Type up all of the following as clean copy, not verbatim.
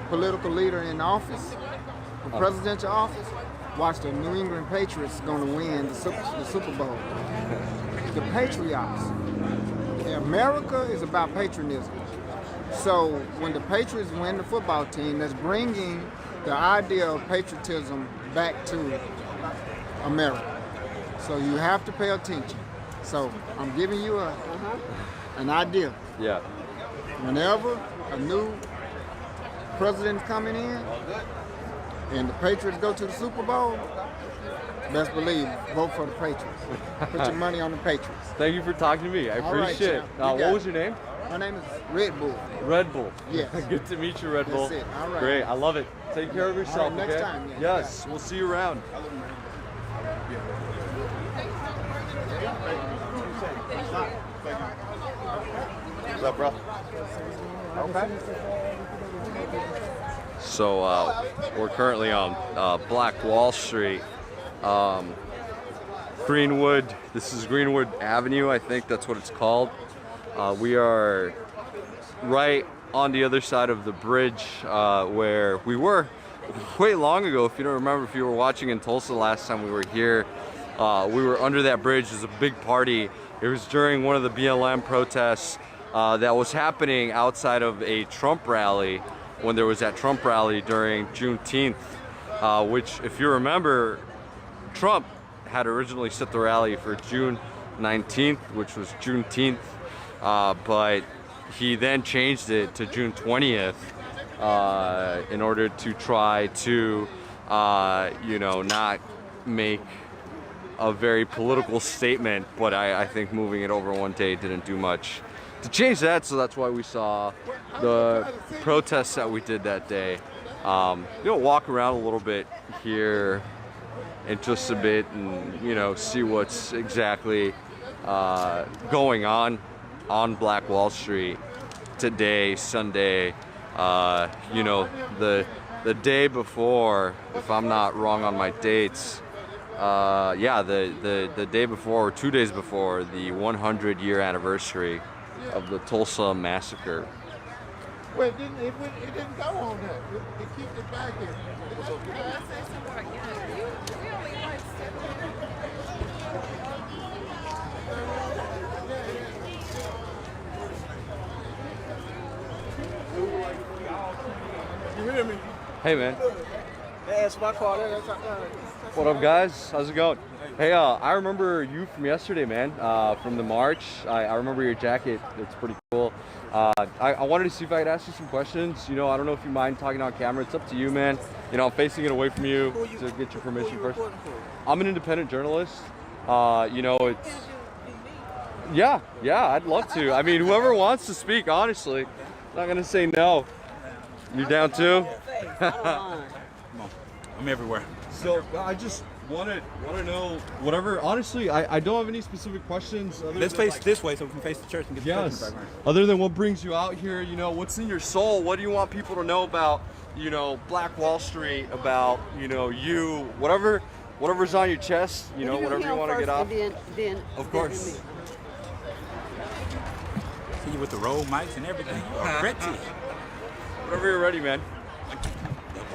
political leader in office, the presidential office, watch the New England Patriots going to win the Super Bowl. The patriots. America is about patriotism. So when the Patriots win the football team, that's bringing the idea of patriotism back to America. So you have to pay attention. So I'm giving you an idea. Yeah. Whenever a new president's coming in and the Patriots go to the Super Bowl, best believe, vote for the Patriots. Put your money on the Patriots. Thank you for talking to me. I appreciate it. What was your name? My name is Red Bull. Red Bull. Yes. Good to meet you, Red Bull. That's it. All right. Great. I love it. Take care of yourself. All right, next okay? time. Yeah. Yes. We'll see you around. What's up, bro? Okay. So we're currently on Black Wall Street. Greenwood. This is Greenwood Avenue. I think that's what it's called. We are right on the other side of the bridge where we were way long ago. If you don't remember, if you were watching in Tulsa last time we were here, we were under that bridge. There's a big party. It was during one of the BLM protests that was happening outside of a Trump rally, when there was that Trump rally during Juneteenth, which, if you remember, Trump had originally set the rally for June 19th, which was Juneteenth, but he then changed it to June 20th in order to try to, you know, not make a very political statement, but I think moving it over one day didn't do much to change that, so that's why we saw the protests that we did that day. You know, walk around a little bit here in just a bit and, you know, see what's exactly going on Black Wall Street today, Sunday. You know, the day before, if I'm not wrong on my dates, yeah, the day before, or 2 days before, the 100-year anniversary of the Tulsa Massacre. Well, it didn't go on that. It kicked it back in. You hear me? Hey, man. Hey, that's my car. What up, guys? How's it going? Hey, I remember you from yesterday, man, from the march. I remember your jacket. It's pretty cool. I wanted to see if I could ask you some questions. You know, I don't know if you mind talking on camera. It's up to you, man. You know, I'm facing it away from you to get your permission first. I'm an independent journalist. You know, it's... Yeah, I'd love to. I mean, whoever wants to speak, honestly. I'm not going to say no. You down too? I'm everywhere. So I just want to know whatever. Honestly, I don't have any specific questions. Let's face this way so we can face the church and get the church back around. Other than what brings you out here, you know, what's in your soul? What do you want people to know about, you know, Black Wall Street, about, you know, you, whatever's on your chest, you know, whatever you want to get off. Then of course. See you with the roll mics and everything. Pretty. Whenever you're ready, man.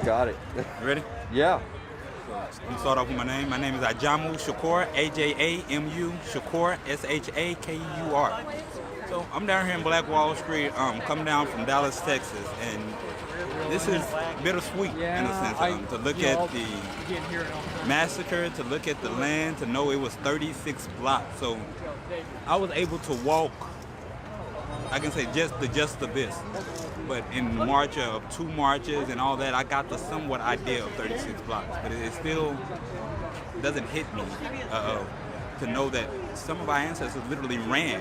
Got it. You ready? Yeah. Let me start off with my name. My name is Ajamu Shakur, A-J-A-M-U, Shakur, S-H-A-K-U-R. So I'm down here in Black Wall Street, coming down from Dallas, Texas, and this is bittersweet in a sense. To look at the massacre, to look at the land, to know it was 36 blocks. So I was able to walk, I can say just the best. But in the march of 2 marches and all that, I got the somewhat idea of 36 blocks. But it still doesn't hit me to know that some of our ancestors literally ran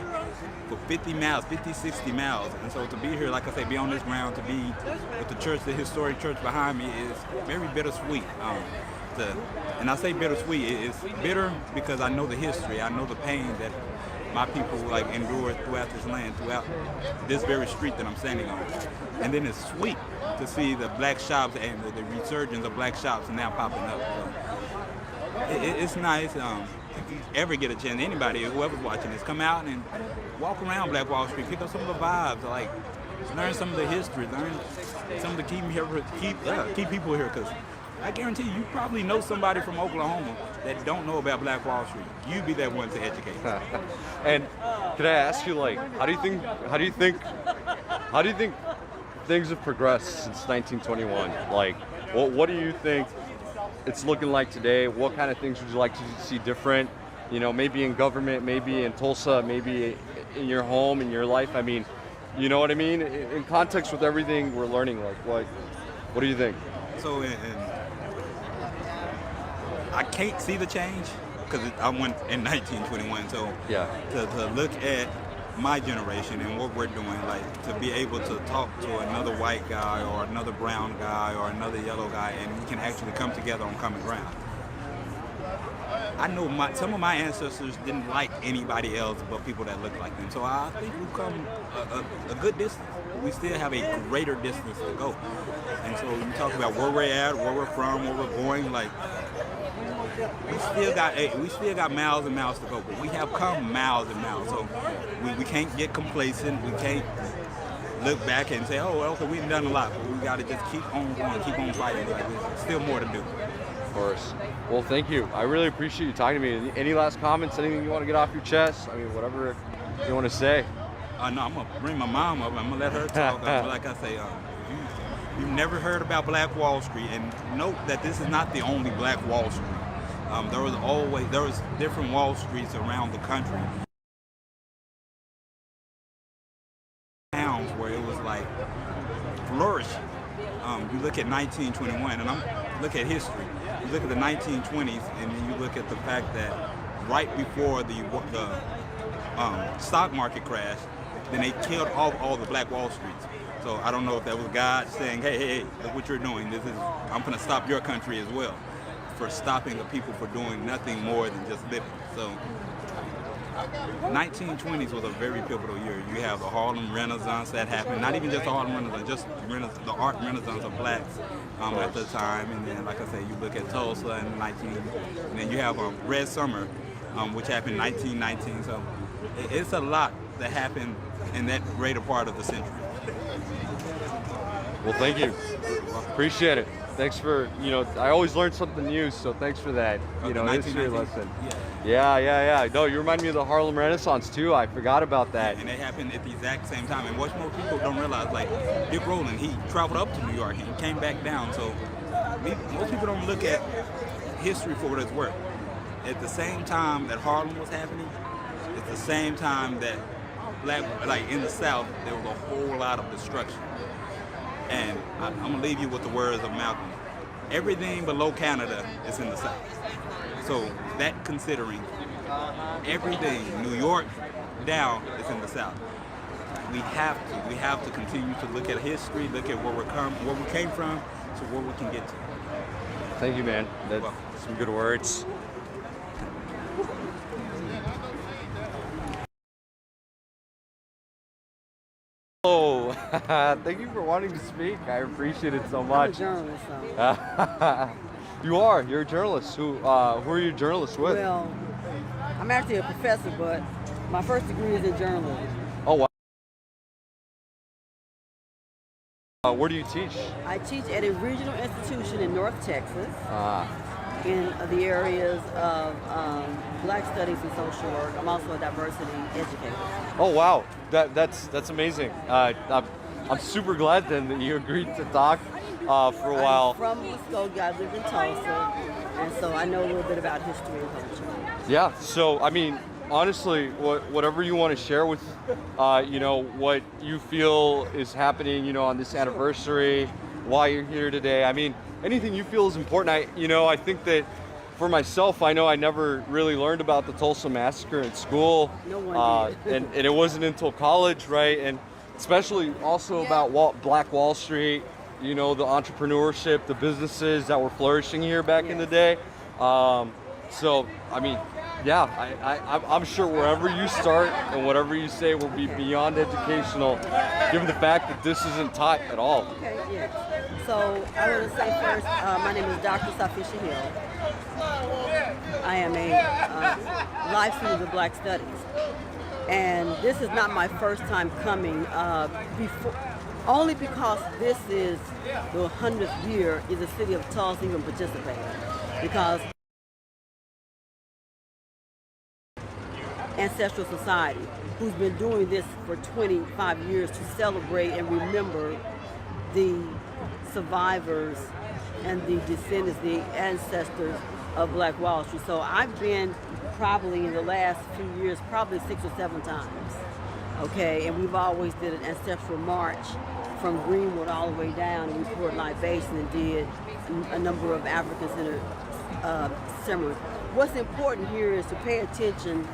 for 50 miles, 50, 60 miles. And so to be here, like I say, be on this ground, to be with the church, the historic church behind me is very bittersweet. And I say bittersweet, it's bitter because I know the history, I know the pain that my people like endured throughout this land, throughout this very street that I'm standing on. And then it's sweet to see the black shops and the resurgence of black shops now popping up. So it's nice. If you ever get a chance, anybody, whoever's watching this, come out and walk around Black Wall Street, pick up some of the vibes. Like, learn some of the history, learn some of the key people here. Because I guarantee you probably know somebody from Oklahoma that don't know about Black Wall Street. You be that one to educate. And can I ask you, like, how do you think things have progressed since 1921? Like, what do you think it's looking like today? What kind of things would you like to see different? You know, maybe in government, maybe in Tulsa, maybe in your home, in your life. I mean, you know what I mean? In context with everything we're learning, like, what do you think? So, I can't see the change because I went in 1921. So, yeah, to look at my generation and what we're doing, like to be able to talk to another white guy or another brown guy or another yellow guy, and we can actually come together on common ground. I know some of my ancestors didn't like anybody else but people that look like them. So I think we've come a good distance. We still have a greater distance to go. And so you talk about where we're at, where we're from, where we're going, like we still got miles and miles to go, but we have come miles and miles. So we can't get complacent. We can't look back and say, oh, okay, we've done a lot, but we got to just keep on going, keep on fighting. Like, there's still more to do. Of course. Well, thank you. I really appreciate you talking to me. Any last comments? Anything you want to get off your chest? I mean, whatever you want to say. No, I'm gonna bring my mom up. I'm gonna let her talk. Like I say, you've never heard about Black Wall Street, and note that this is not the only Black Wall Street. There was different Wall Streets around the country. Towns where it was like flourishing. You look at 1921, and look at history. You look at the 1920s, and then you look at the fact that right before the stock market crash, then they killed all the Black Wall Streets. So I don't know if that was God saying, hey, look what you're doing. I'm going to stop your country as well, for stopping the people for doing nothing more than just living. So 1920s was a very pivotal year. You have the Harlem Renaissance that happened. Not even just the Harlem Renaissance, just the art renaissance of blacks at the time. And then, like I say, you look at Tulsa and then you have Red Summer, which happened in 1919. So it's a lot that happened in that greater part of the century. Well, thank you. Appreciate it. Thanks for, I always learn something new, so thanks for that, history lesson. Yeah. No, you remind me of the Harlem Renaissance, too. I forgot about that. And it happened at the exact same time. And what most people don't realize, like, Dick Rowland, he traveled up to New York and he came back down. So most people don't look at history for what it's worth. At the same time that Harlem was happening, it's the same time that in the South, there was a whole lot of destruction. And I'm going to leave you with the words of Malcolm. Everything below Canada is in the South. So that considering everything, New York down, is in the South. We have to continue to look at history, look at where we came from, to where we can get to. Thank you, man. That's some good words. Oh, thank you for wanting to speak. I appreciate it so much. I'm a journalist, so. You are. You're a journalist. Who are you a journalist with? Well, I'm actually a professor, but my first degree is in journalism. Oh, wow. Where do you teach? I teach at a regional institution in North Texas in the areas of Black Studies and Social Work. I'm also a diversity educator. Oh, wow. That's amazing. I'm super glad then that you agreed to talk for a while. I'm from Muskogee. I live in Tulsa, and so I know a little bit about history and culture. Yeah. So I mean, honestly, whatever you want to share with, what you feel is happening, on this anniversary, why you're here today. I mean, anything you feel is important. I think that for myself, I know I never really learned about the Tulsa Massacre in school. No one did. and it wasn't until college, right? And especially also about Black Wall Street, the entrepreneurship, the businesses that were flourishing here back in the day. So, I mean, yeah, I'm sure wherever you start and whatever you say will be beyond educational, given the fact that this isn't taught at all. Okay, yes. So I want to say first, my name is Dr. Safisha Hill. I am a life student of Black Studies. And this is not my first time coming. Only because this is the 100th year is the city of Tulsa even participating. Because Ancestral Society, who's been doing this for 25 years to celebrate and remember the survivors and the descendants, the ancestors of Black Wall Street. So I've been probably in the last few years, probably 6 or 7 times. Okay, and we've always did an ancestral march from Greenwood all the way down, and we poured libation and did a number of African centered ceremonies. What's important here is to pay attention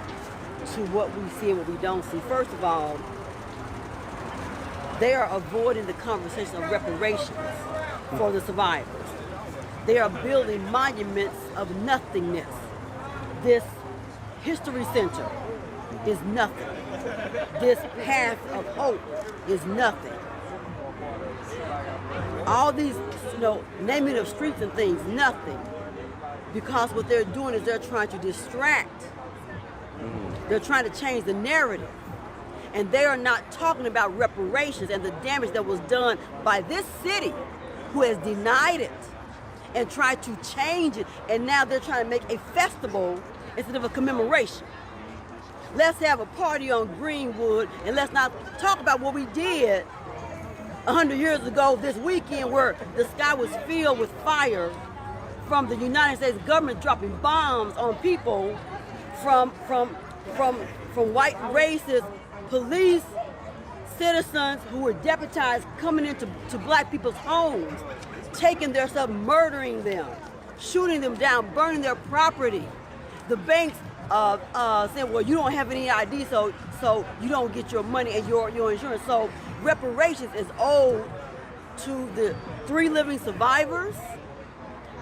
to what we see and what we don't see. First of all, they are avoiding the conversation of reparations for the survivors. They are building monuments of nothingness. This history center is nothing. This path of hope is nothing. All these, naming of streets and things, nothing. Because what they're doing is they're trying to distract. They're trying to change the narrative. And they are not talking about reparations and the damage that was done by this city who has denied it and tried to change it. And now they're trying to make a festival instead of a commemoration. Let's have a party on Greenwood and let's not talk about what we did 100 years ago this weekend, where the sky was filled with fire from the United States government dropping bombs on people, from white racist police, citizens who were deputized coming into black people's homes, taking their stuff, murdering them, shooting them down, burning their property. The banks saying, well, you don't have any ID, so you don't get your money and your insurance. So reparations is owed to the 3 living survivors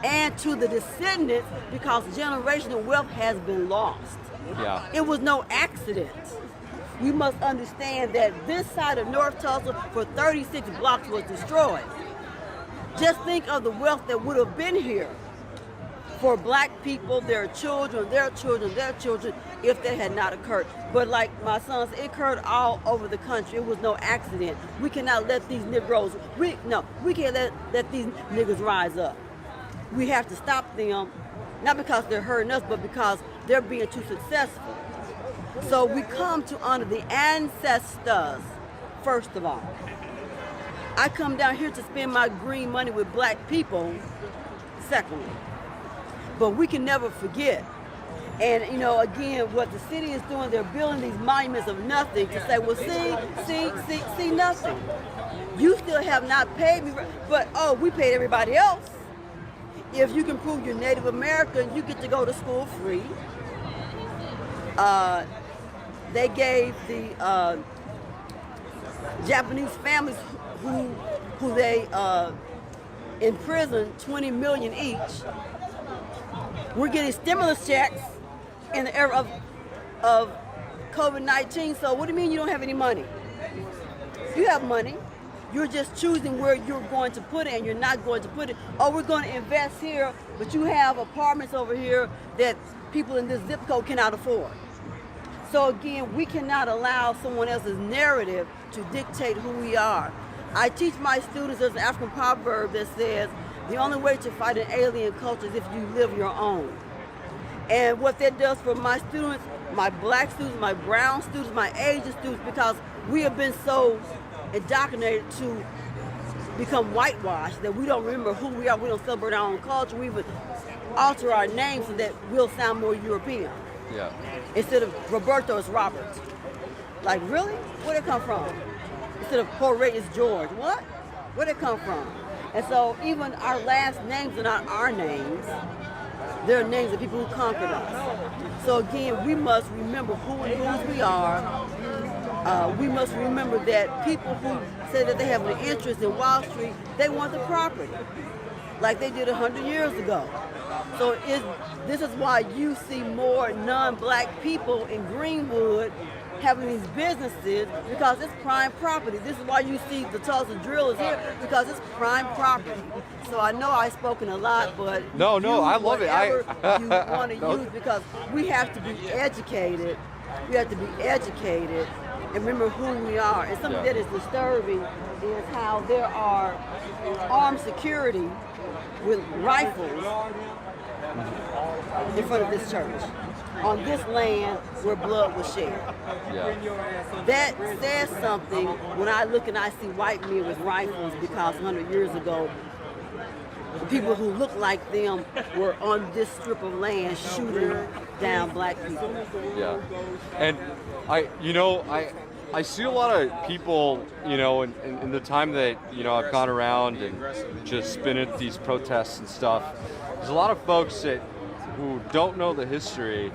and to the descendants, because generational wealth has been lost. Yeah. It was no accident. We must understand that this side of North Tulsa for 36 blocks was destroyed. Just think of the wealth that would have been here for black people, their children, their children, their children, if that had not occurred. But like my son said, it occurred all over the country. It was no accident. We cannot let these Negroes, we can't let these niggas rise up. We have to stop them, not because they're hurting us, but because they're being too successful. So we come to honor the ancestors, first of all. I come down here to spend my green money with black people, secondly. But we can never forget. And again, what the city is doing, they're building these monuments of nothing to say, well, see nothing. You still have not paid me, but we paid everybody else. If you can prove you're Native American, you get to go to school free. They gave the Japanese families who they imprisoned $20 million each. We're getting stimulus checks in the era of COVID-19. So what do you mean you don't have any money? You have money. You're just choosing where you're going to put it, and you're not going to put it. Oh, we're going to invest here, but you have apartments over here that people in this zip code cannot afford. So again, we cannot allow someone else's narrative to dictate who we are. I teach my students, there's an African proverb that says, the only way to fight an alien culture is if you live your own. And what that does for my students, my black students, my brown students, my Asian students, because we have been so indoctrinated to become whitewashed that we don't remember who we are, we don't celebrate our own culture, we would alter our names so that we'll sound more European. Yeah. Instead of Roberto, it's Robert. Like, really? Where'd it come from? Instead of Jorge, it's George. What? Where'd it come from? And so even our last names are not our names. They're names of people who conquered us. So again, we must remember who and whose we are. We must remember that people who say that they have an interest in Wall Street, they want the property, like they did 100 years ago. So this is why you see more non-black people in Greenwood having these businesses, because it's prime property. This is why you see the Tulsa Drill is here, because it's prime property. So I know I've spoken a lot, but no, I love it. You want to use, because we have to be educated. We have to be educated and remember who we are. And something that is disturbing is how there are armed security with rifles in front of this church on this land where blood was shed. Yeah. That says something when I look and I see white men with rifles, because 100 years ago, the people who looked like them were on this strip of land shooting down black people. Yeah. And I see a lot of people, in the time that, I've gone around and just been at these protests and stuff, there's a lot of folks who don't know the history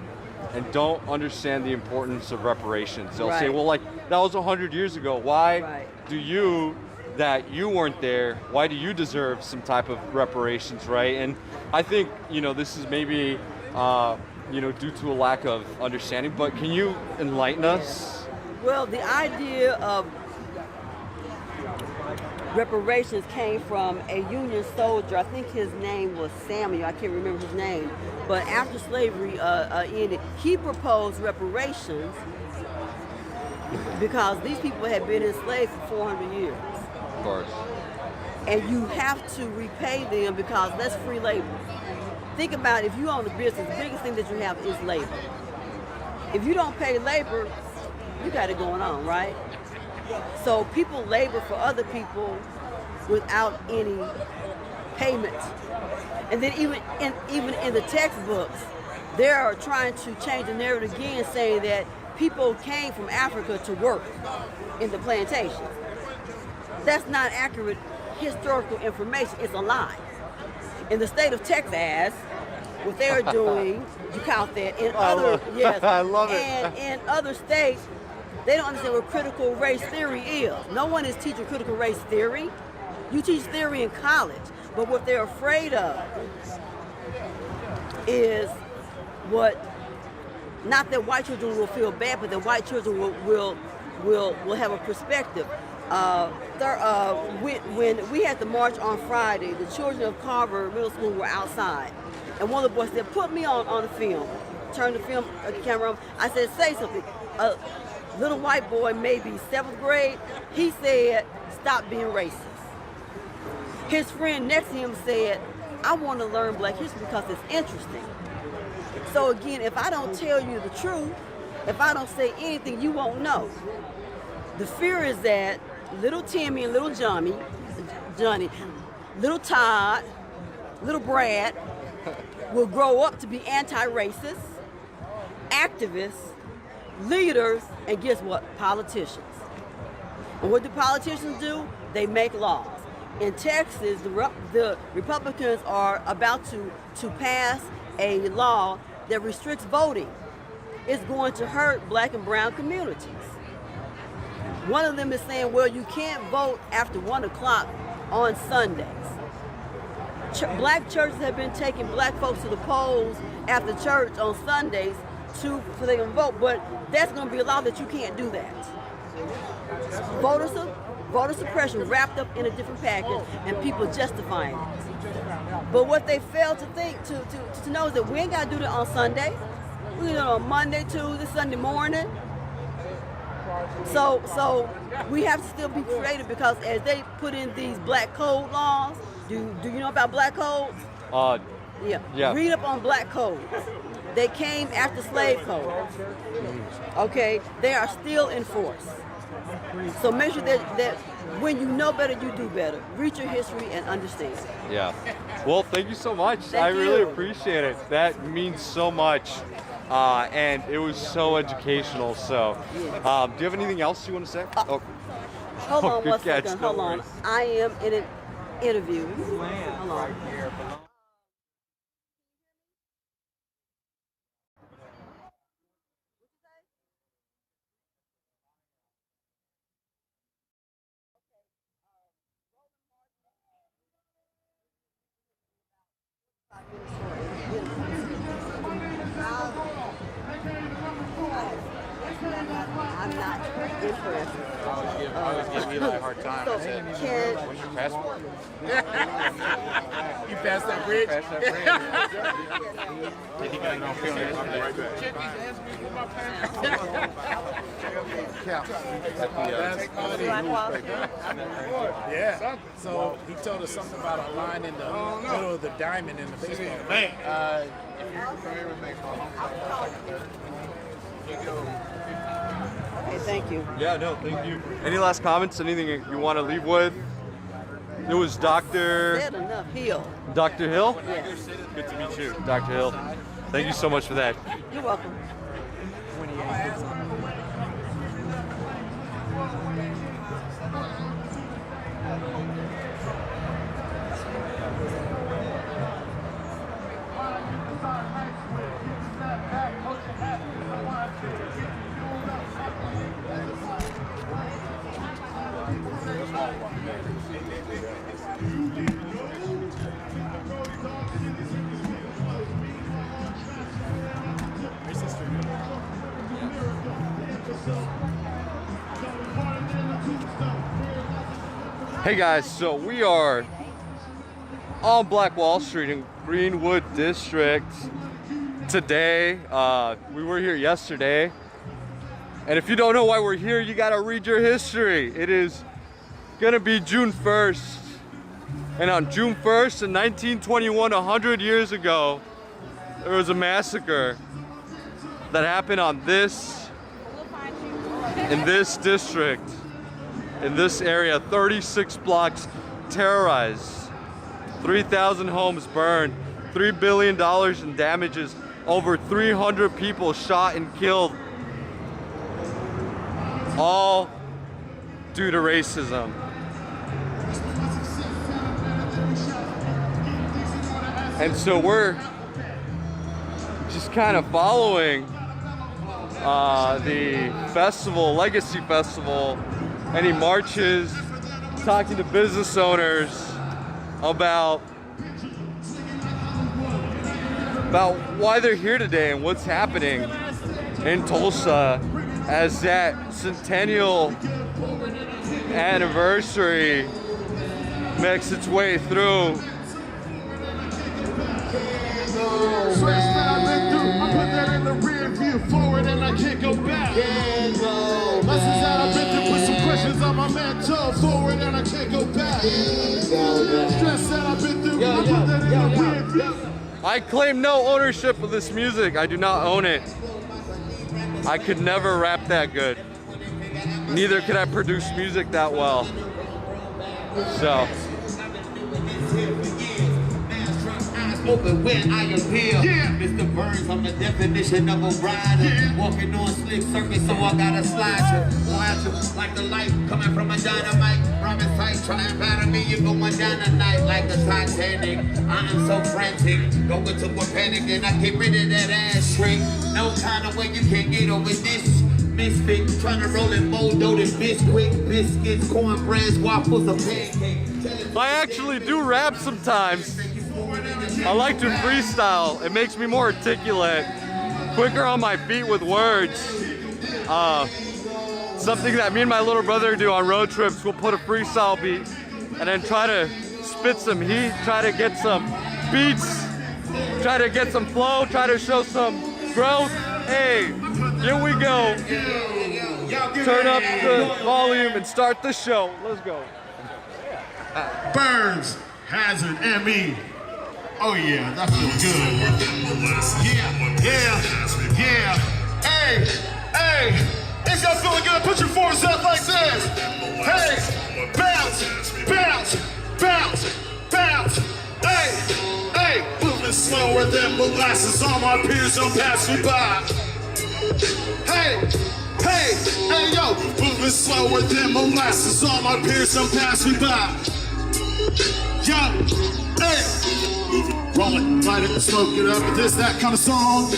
and don't understand the importance of reparations. They'll say, well, that was 100 years ago. Why do you, that you weren't there, why do you deserve some type of reparations, right? And I think, this is maybe, due to a lack of understanding, but can you enlighten us? Well, the idea of reparations came from a Union soldier. I think his name was Samuel. I can't remember his name. But after slavery ended, he proposed reparations because these people had been enslaved for 400 years. Of course. And you have to repay them because that's free labor. Think about it, if you own a business, the biggest thing that you have is labor. If you don't pay labor, you got it going on, right? So people labor for other people without any payment. And then even in the textbooks, they are trying to change the narrative again, saying that people came from Africa to work in the plantations. That's not accurate historical information. It's a lie. In the state of Texas, what they're doing, you count that. In other, yes, I love it. And in other states, they don't understand what critical race theory is. No one is teaching critical race theory. You teach theory in college, but what they're afraid of is not that white children will feel bad, but that white children will have a perspective. When we had the march on Friday, the children of Carver Middle School were outside, and one of the boys said, "Put me on the film." Turned the film camera on. I said, "Say something." A little white boy, maybe 7th grade, he said, "Stop being racist." His friend next to him said, "I want to learn black history because it's interesting." So again, if I don't tell you the truth, if I don't say anything, you won't know. The fear is that little Timmy and little Johnny, little Todd, little Brad will grow up to be anti-racist, activists, leaders, and guess what? Politicians. And what do politicians do? They make laws. In Texas, the Republicans are about to pass a law that restricts voting. It's going to hurt black and brown communities. One of them is saying, well, you can't vote after 1 o'clock on Sundays. Black churches have been taking black folks to the polls after church on Sundays so they can vote, but that's going to be a law that you can't do that. Voter suppression wrapped up in a different package and people justifying it. But what they fail to think, to know is that we ain't got to do that on Sunday. We can do it on Monday, Tuesday, Sunday morning. So we have to still be creative because as they put in these black code laws, do you know about black codes? Yeah. Read up on black codes. They came after slave codes. Okay, they are still in force. So make sure that when you know better, you do better. Read your history and understand. Yeah. Well, thank you so much. Thank I really you. appreciate it. That means so much. And it was so educational. So, do you have anything else you want to say? Hold on good one catch, second. no Hold on. worries. I am in an interview. Hold on. I'm not impressed. I always give Eli a hard time. So, I said, can, what's your passport? You passed that bridge? Pass that bridge. Did he got no feeling? I'll be right back. That's funny. Black Wall. Yeah. So he told us something about a line in the middle of the diamond in the baseball. If you're familiar with baseball, Okay, thank you. Yeah, no, thank you. Any last comments? Anything you want to leave with? It was Said enough. Hill. Dr. Hill? Yes. Good to meet you, Dr. Hill. Thank you so much for that. You're welcome. Hey guys, so we are on Black Wall Street in Greenwood District today. We were here yesterday. And if you don't know why we're here, you gotta read your history. It is gonna be June 1st. And on June 1st in 1921, 100 years ago, there was a massacre that happened on this, in this district, in this area. 36 blocks terrorized, 3,000 homes burned, $3 billion in damages, over 300 people shot and killed, all due to racism. And so we're just kind of following the festival, Legacy Festival, any marches, talking to business owners about why they're here today and what's happening in Tulsa as that centennial anniversary makes its way through. I put that in the rear view, forward, and I can't go back. Lessons that I've been through, put some questions on my mental, forward, and I can't go back. Stress that I've been through, I put that in the rear view. I claim no ownership of this music. I do not own it. I could never rap that good. Neither could I produce music that well. So. Open when I appear. Yeah. Mr. Burns, I'm the definition of a rider. Yeah. Walking on slick surface, so I gotta slide you. Watch you like the light coming from a dynamite. Promise tight, try and batter me. You're going down tonight like the Titanic. I am so frantic, going to a panic, and I get rid of that ass shrink. No kind of way you can get over this. Misfit, trying to roll it mold this biscuit, biscuits, cornbreads, waffles, a pancake. I actually do rap sometimes. I like to freestyle. It makes me more articulate, quicker on my feet with words. Something that me and my little brother do on road trips. We'll put a freestyle beat and then try to spit some heat, try to get some beats, try to get some flow, try to show some growth. Hey, here we go. Turn up the volume and start the show. Let's go. Burns, Hazard, and me. Oh yeah, that feels good. Yeah. Hey, it's got feeling good. Put your forces up like this. Hey, bounce, bounce, bounce, bounce. Hey, moving slower than molasses. All my peers don't pass me by. Hey, yo, moving slower than molasses. All my peers don't pass me by. Yo, hey. Rolling, light it, smoke it up, this, that kind of song.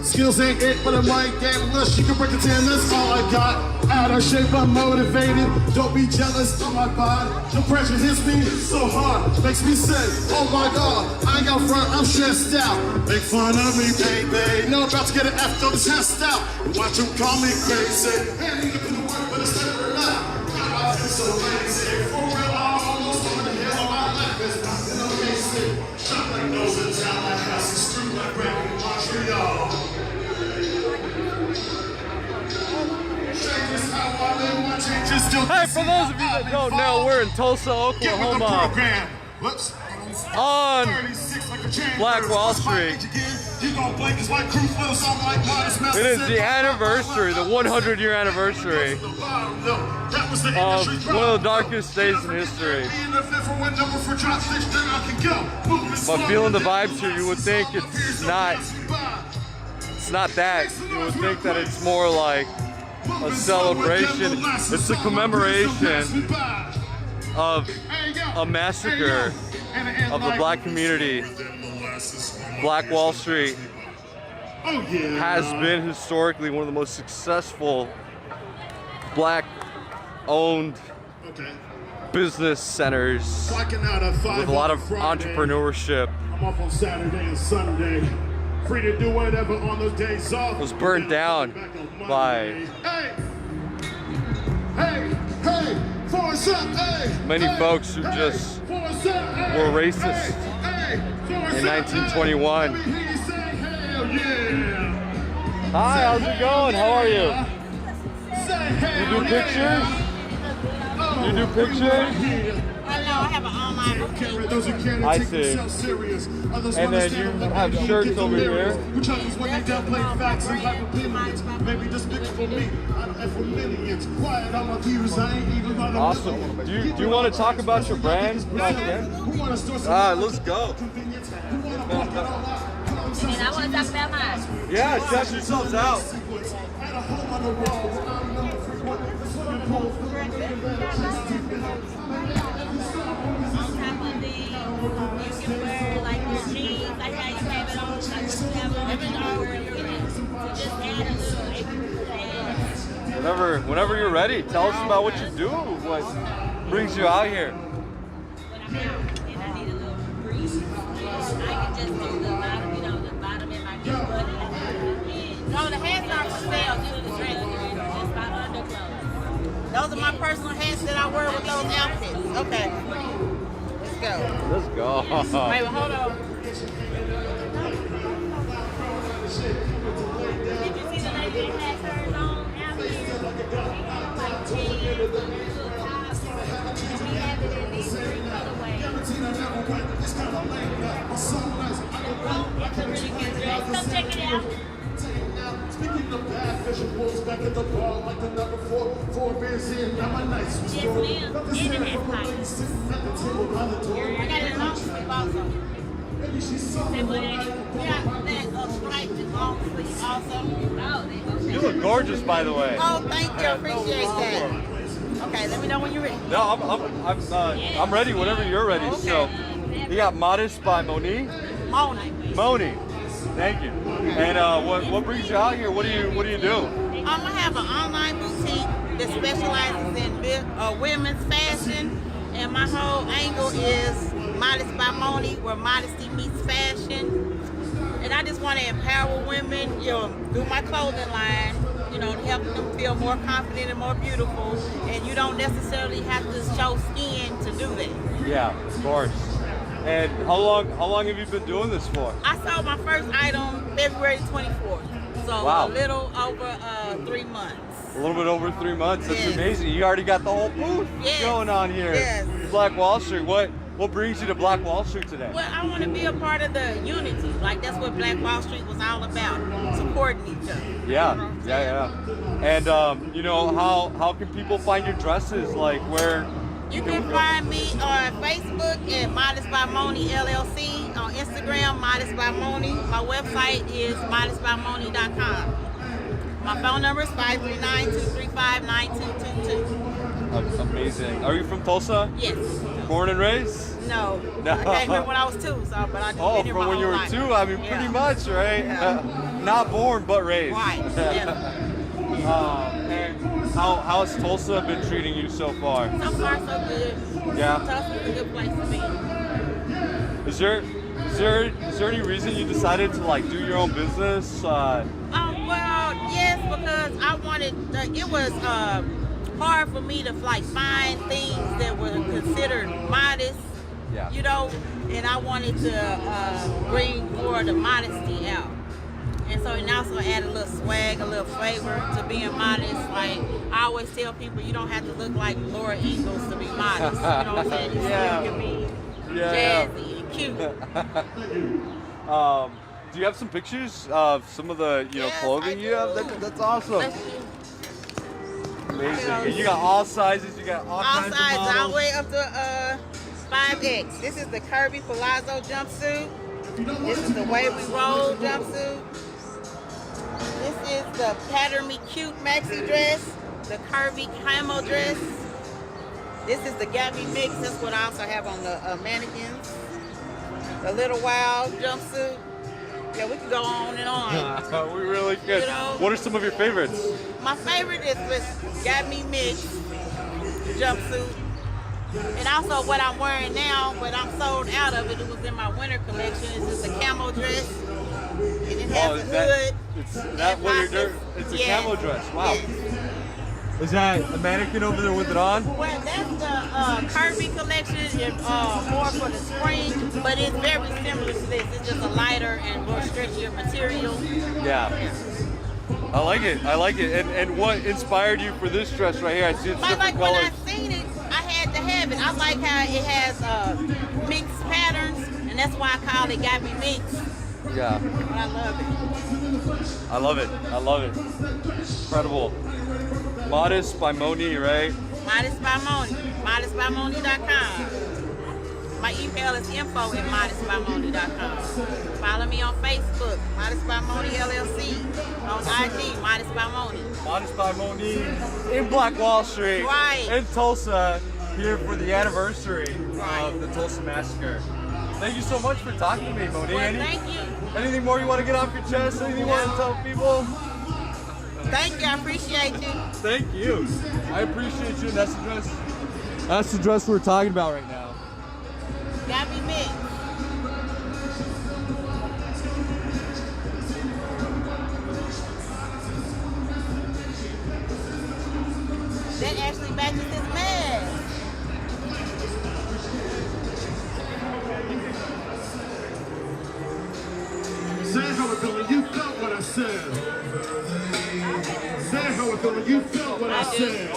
Skills ain't it, but I'm like game unless you can break the 10, that's all I got. Out of shape, I'm motivated, don't be jealous of my body. The pressure hits me so hard, makes me say, oh my God, I ain't got front, I'm stressed out. Make fun of me, baby, no, about to get an F, don't test out. Watch them call me crazy. Hey, you can put the work So ladies say, for real, I'm almost on the hill of my life. It's popping on me stick. Shop like nose and town like house and street like rap in Montreal. Changes how I live, my changes still. Hey, for those of you that don't know, we're in Tulsa, Oklahoma, on Black Wall Street. It is the anniversary, the 100-year anniversary of one of the darkest days in history. But feeling the vibes here, you would think it's not that. You would think that it's more like a celebration. It's a commemoration of a massacre of the black community. Black Wall Street has been historically one of the most successful black-owned business centers with a lot of entrepreneurship. I'm off on Saturday and Sunday. Free to do whatever on those days off. Was burned down by many folks who just were racist in 1921. Hi, how's it going? How are you? You do pictures? You do pictures? I have an online boutique. I see. And then you have shirts over here. Awesome. Do you want to talk about your brand? Let's go. And I want to talk about mine. Yeah, shout yourselves out. You can wear like your jeans, like how you have it on, like you have it on, just add a little. Whenever you're ready, tell us about what you do. What brings you out here? When I'm out and I need a little breeze, I can just do the bottom, the bottom in my new button. No, the hats are for sale due to the dress. Just my underclothes. Those are my personal hats that I wear with those outfits. Okay. Let's go. Wait, hold on. Did you see the lady that has hers on out here? Like jeans, little tops, and we have it in these three colorways. It's a really good dress. Come check it out. Speaking of bad visuals, back at the bar like the number 4 beers in, now my nights was Yes, full. ma'am. And it has pipes. I got it long sleeve also. Yeah, that striped long sleeve also. You look gorgeous, by the way. Oh, thank you. Appreciate that. Okay, let me know when you're ready. No, I'm ready whenever you're ready. Okay. So, you got Modest by Moni. Moni. Thank you. And what brings you out here? What do you do? I have an online boutique that specializes in women's fashion, and my whole angle is Modest by Moni, where modesty meets fashion. And I just want to empower women, through my clothing line, to help them feel more confident and more beautiful. And you don't necessarily have to show skin to do that. Yeah, of course. And how long have you been doing this for? I sold my first item February 24th, so wow. A little over 3 months. A little bit over 3 months. That's yes. Amazing. You already got the whole booth going on here. Yes. Black Wall Street. What brings you to Black Wall Street today? Well, I want to be a part of the unity. Like that's what Black Wall Street was all about, supporting each other. Yeah. And how can people find your dresses? Like where? You can find me on Facebook at Modest by Moni LLC, on Instagram, Modest by Moni. My website is modestbymoni.com. My phone number is 539-235-9222. That's amazing. Are you from Tulsa? Yes. Born and raised? No. I came here when I was 2, so but I just been here from my when you whole were life. 2? I mean, pretty much, right? Yeah. Not born, but raised. Right. Yeah. And how has Tulsa been treating you so far? So far, so good. Yeah. Tulsa's a good place to be. Is there any reason you decided to do your own business? Well, yes, because I wanted. It was hard for me to like find things that were considered modest, Yeah. you know, and I wanted to bring more of the modesty out. And so it also add a little swag, a little flavor to being modest. Like I always tell people, you don't have to look like Laura Ingalls to be modest. You know what I'm saying? You still can be jazzy and cute. Do you have some pictures of some of the clothing you have? That's awesome. Amazing. And you got all sizes. You got all kinds sizes, of models. all the way up to 5X. This is the curvy palazzo jumpsuit. This is the way we roll jumpsuit. This is the pattern me cute maxi dress, the curvy camo dress. This is the got me mix. That's what I also have on the mannequins. The little wild jumpsuit. Yeah, we can go on and on. We really could. You know? What are some of your favorites? My favorite is this got me mix jumpsuit. And also what I'm wearing now, but I'm sold out of it. It was in my winter collection. It's just a camo dress. And it has a hood. It's a camo dress. Wow. Yes. Is that a mannequin over there with it on? Well, that's the curvy collection. It's more for the spring, but it's very similar to this. It's just a lighter and more stretchier material. Yeah. I like it. I like it. And what inspired you for this dress right here? I see it's different colors. When I seen it, I had to have it. I like how it has mixed patterns, and that's why I call it got me mixed. Yeah. But I love it. I love it. I love it. Incredible. Modest by Moni, right? Modest by Moni. ModestByMoni.com. My email is info@modestbymoni.com. Follow me on Facebook, Modest by Moni LLC. On IG, Modest by Moni. Modest by Moni in Black Wall Street. Right. In Tulsa, here for the anniversary of the Tulsa Massacre. Thank you so much for talking to me, Moni. Well, thank you. Anything more you want to get off your chest? Anything you want to tell people? Thank you. I appreciate you. Thank you. I appreciate you. That's the dress we're talking about right now. Got me mixed. That actually matches his mask. Say how we're feeling, you felt what I said. Say how we're feeling, you felt what I said.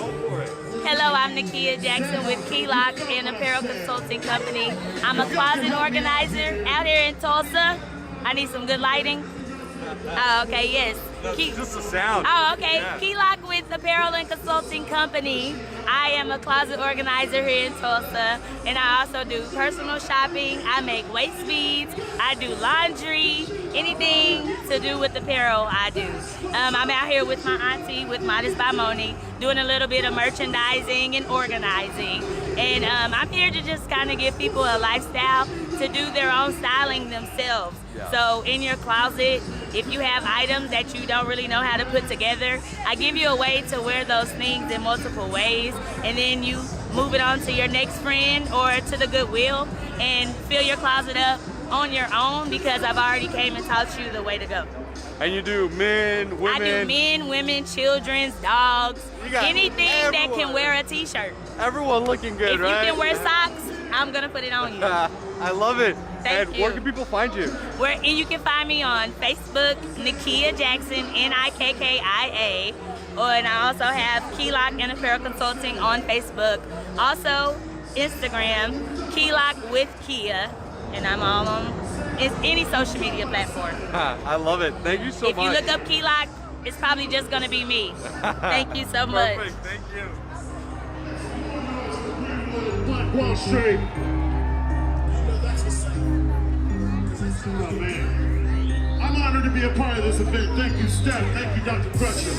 Hello, I'm Nakia Jackson with Key Lock and Apparel Consulting Company. I'm a closet organizer out here in Tulsa. I need some good lighting. Oh, okay, yes. Just the sound. Oh, okay. Yeah. Key Lock with Apparel and Consulting Company. I am a closet organizer here in Tulsa, and I also do personal shopping. I make waist beads. I do laundry. Anything to do with apparel, I do. I'm out here with my auntie, with Modest by Moni, doing a little bit of merchandising and organizing. And I'm here to just kind of give people a lifestyle to do their own styling themselves. Yeah. So in your closet, if you have items that you don't really know how to put together, I give you a way to wear those things in multiple ways, and then you move it on to your next friend or to the Goodwill and fill your closet up on your own, because I've already came and taught you the way to go. And you do men, women. I do men, women, children's, dogs, anything that can wear a t-shirt. Everyone looking good, right? If you can wear socks, I'm gonna put it on you. I love it. Thank you. Where can people find you? And you can find me on Facebook, Nakia Jackson, Nikkia. And I also have Key Lock and Apparel Consulting on Facebook. Also, Instagram, Key Lock with Kia. And I'm all on any social media platform. I love it. Thank you so much. If you look up Key Lock, it's probably just going to be me. Thank you so much. Perfect. Thank you. Black Wall Street. Oh, man. I'm honored to be a part of this event. Thank you, Steph. Thank you, Dr. Crutcher.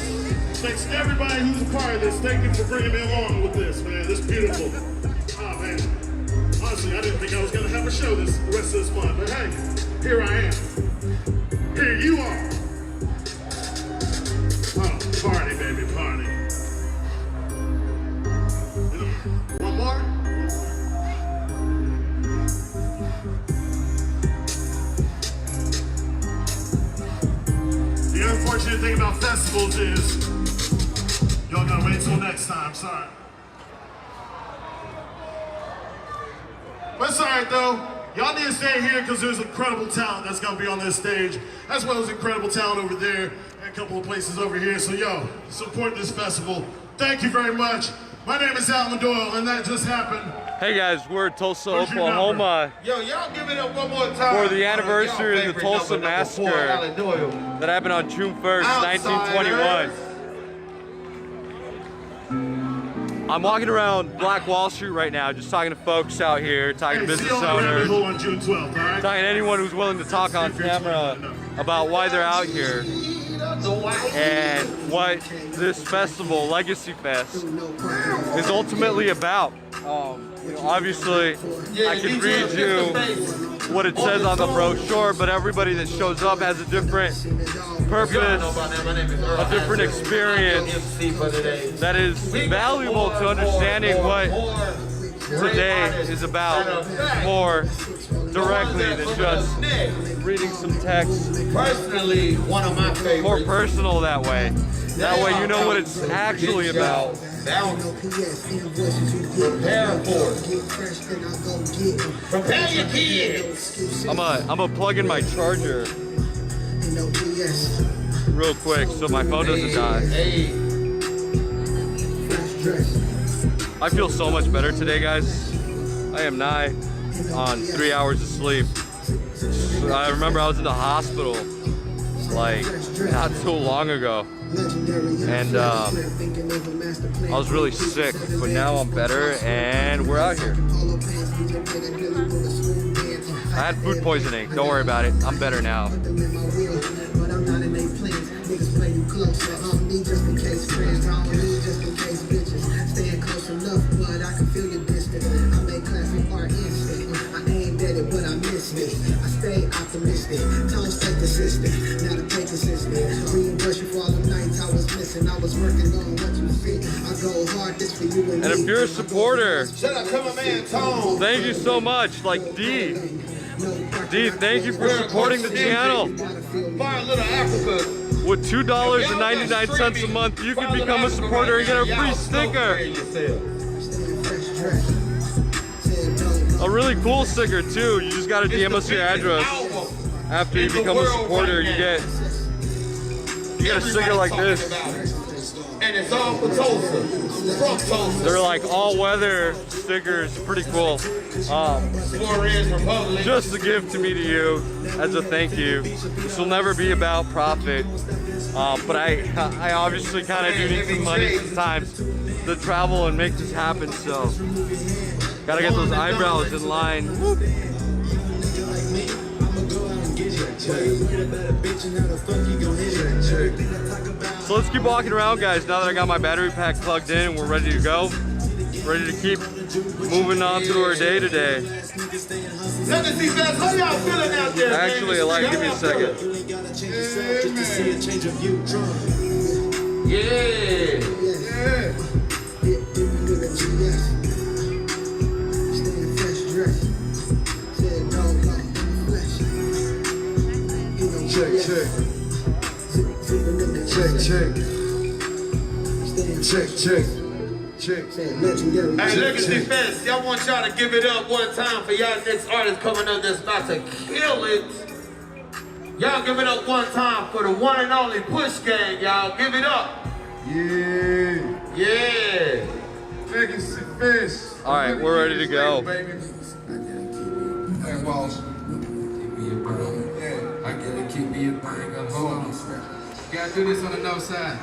Thanks to everybody who's a part of this. Thank you for bringing me along with this, man. This is beautiful. Oh, man. Honestly, I didn't think I was going to have a show the rest of this month. But hey, here I am. Here you are. Oh, party, baby, party. One more? The unfortunate thing about festivals is, y'all know gotta wait till next time. Sorry. But it's alright though. Y'all need to stay here because there's incredible talent that's gonna be on this stage, as well as incredible talent over there and a couple of places over here. So yo, support this festival. Thank you very much. My name is Alan Doyle, and that just happened. Hey guys, we're in Tulsa, What's your Oklahoma Yo, y'all give it up one more time. for the anniversary of the Tulsa Massacre that happened on June 1st, 1921. I'm walking around Black Wall Street right now, just talking to folks out here, talking to business owners, On June 12th, all right? talking to anyone who's willing to talk on camera about why they're out here and what this festival, Legacy Fest, is ultimately about. You know, obviously, I can read you what it says on the brochure, but everybody that shows up has a different purpose, a different experience that is valuable to understanding what today is about more directly than just reading some text. Personally, one of my favorites. More personal that way. That way you know what it's actually about. Prepare for it. Prepare your kids. I'm a plug in my charger real quick so my phone doesn't die. I feel so much better today, guys. I am nigh on 3 hours of sleep. I remember I was in the hospital like not so long ago, and I was really sick, but now I'm better and we're out here. I had food poisoning, don't worry about it, I'm better now. I stay optimistic, tone stay consistent, now to play consistent. Reimburse you for all the nights I was missing. I was working on what you see. I go hard, this for you and And if you're a supporter, Shut up, come on, man, Tone. thank you so much. Like D, thank you for supporting the channel. Fire Little Africa. With $2.99 a month, you can become a supporter and get a free sticker. A really cool sticker too. You just gotta DM us your address. After you become a supporter, you get a sticker like this. And it's all for Tulsa. From Tulsa. They're like all-weather stickers, pretty cool. Just a gift to me to you as a thank you. This will never be about profit, but I obviously kind of do need some money sometimes to travel and make this happen. So gotta get those eyebrows in line. Whoop. So let's keep walking around, guys, now that I got my battery pack plugged in and we're ready to go. Ready to keep moving on through our day today. Legacy Fest, how y'all feeling out there? Actually, give me a second. Yeah. Check. Hey, Legacy Fest, y'all want y'all to give it up one time for y'all next artist coming up that's about to kill it. Y'all give it up one time for the one and only Push Gang, y'all. Give it up. Yeah. Legacy Fest. All right, we're ready to go. Hey, Walls. I gotta keep me a banger. Hold on. Gotta do this on the north side.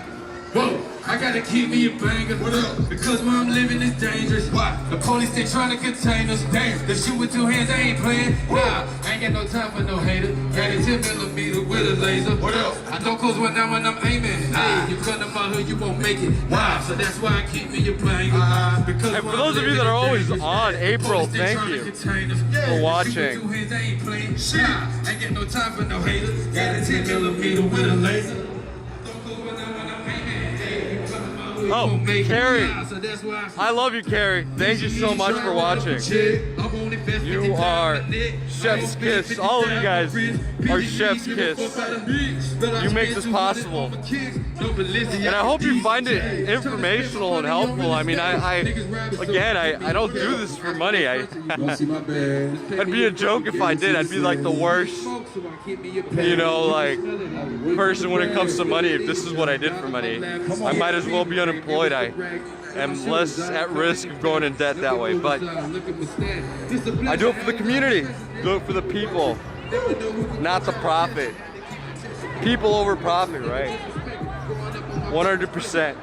Whoa, I gotta keep me a banger. What up? Because where I'm living is dangerous. Why? The police, they trying to contain us. Damn, the shoot with 2 hands, I ain't playing. Nah, I ain't got no time for no hater. Got a 10mm with a laser. What up? I don't close one down when I'm aiming. Hey, you come to my hood, you won't make it. Wow, so that's why I keep me a banger. Because And for those of you that are always on, April, thank you for watching. I ain't got no time for no hater. Got a 10mm with a laser. Oh, Carrie. I love you, Carrie. Thank you so much for watching. You are Chef's Kiss. All of you guys are Chef's Kiss. You make this possible. And I hope you find it informational and helpful. I mean, I don't do this for money. It'd be a joke if I did. I'd be like the worst, you know, like person when it comes to money. If this is what I did for money, I might as well be unemployed. I am less at risk of going in debt that way. But I do it for the community, do it for the people, not the profit. People over profit, right? 100%.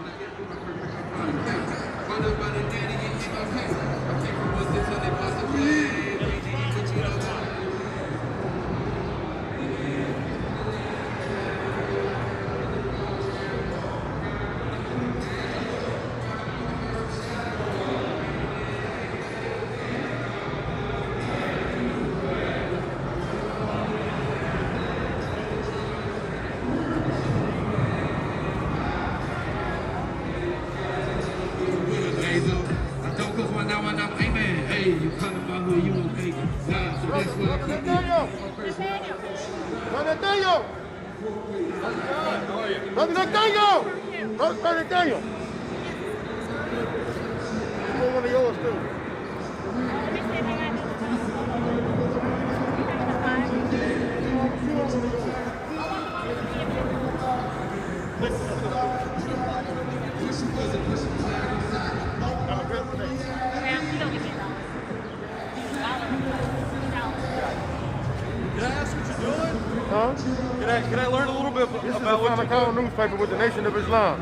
Can I learn a little bit about what you're doing? Newspaper with the Nation of Islam.